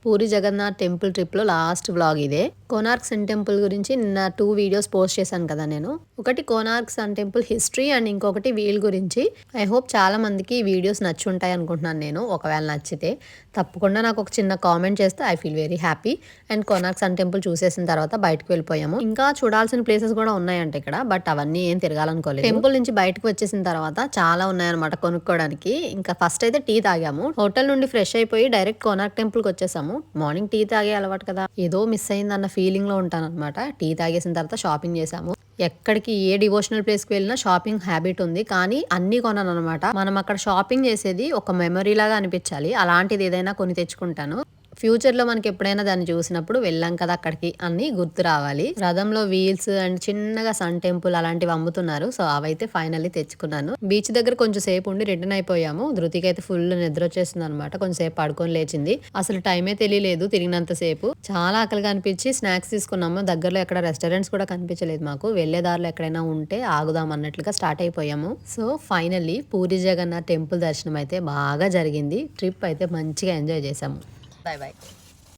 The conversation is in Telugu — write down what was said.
పూరి జగన్నాథ్ టెంపుల్ ట్రిప్లో లాస్ట్ వ్లాగ్ ఇదే. కోనార్క్ సన్ టెంపుల్ గురించి నిన్న 2 వీడియోస్ పోస్ట్ చేశాను కదా నేను. ఒకటి Konark sun temple history and ఇంకొకటి వీల్ గురించి. ఐ హోప్ చాలా మందికి ఈ వీడియోస్ నచ్చుంటాయి అనుకుంటున్నాను నేను. ఒకవేళ నచ్చితే తప్పకుండా నాకు ఒక చిన్న కామెంట్ చేస్తే I feel very happy. And Konark sun Temple చూసేసిన తర్వాత బయటకు వెళ్ళిపోయాము. ఇంకా చూడాల్సిన ప్లేసెస్ కూడా ఉన్నాయంట ఇక్కడ, బట్ అవన్నీ ఏం తిరగాలనుకోలేదు. టెంపుల్ నుంచి బయటకు వచ్చేసిన తర్వాత చాలా ఉన్నాయన్నమాట కొనుక్కోవడానికి. ఇంకా ఫస్ట్ అయితే టీ తాగాము. హోటల్ నుండి ఫ్రెష్ అయిపోయి డైరెక్ట్ కోనార్క్ టెంపుల్ కి వచ్చేసాము. మార్నింగ్ టీ తాగే అలవాటు కదా, ఏదో మిస్ అయిందన్న ఫీలింగ్ లో ఉంటాను అనమాట. టీ తాగేసిన తర్వాత షాపింగ్ చేసాము. ఎక్కడికి ఏ డివోషనల్ ప్లేస్ కి వెళ్ళినా షాపింగ్ హ్యాబిట్ ఉంది, కానీ అన్ని కొనను అనమాట. మనం అక్కడ షాపింగ్ చేసేది ఒక మెమరీ లాగా అనిపించాలి. అలాంటిది ఏదైనా కొని తెచ్చుకుంటాను. ఫ్యూచర్లో మనకి ఎప్పుడైనా దాన్ని చూసినప్పుడు వెళ్ళాం కదా అక్కడికి అన్ని గుర్తు రావాలి. రథంలో వీల్స్ అండ్ చిన్నగా సన్ టెంపుల్ అలాంటివి అమ్ముతున్నారు. సో అవైతే ఫైనల్లీ తెచ్చుకున్నాను. బీచ్ దగ్గర కొంచెం సేపు ఉండి రిటర్న్ అయిపోయాము. ధృతికి అయితే ఫుల్ నిద్ర వచ్చేసింది అనమాట. కొంచెం సేపు పడుకొని లేచింది. అసలు టైమే తెలియలేదు తిరిగినంత సేపు. చాలా ఆకలిగా అనిపించి స్నాక్స్ తీసుకున్నాము. దగ్గరలో ఎక్కడ రెస్టారెంట్స్ కూడా కనిపించలేదు మాకు. వెళ్లే దారిలో ఎక్కడైనా ఉంటే ఆగుదాం అన్నట్లుగా స్టార్ట్ అయిపోయాము. So finally Puri Jagannath temple దర్శనం అయితే బాగా జరిగింది. ట్రిప్ అయితే మంచిగా ఎంజాయ్ చేసాము. Bye bye.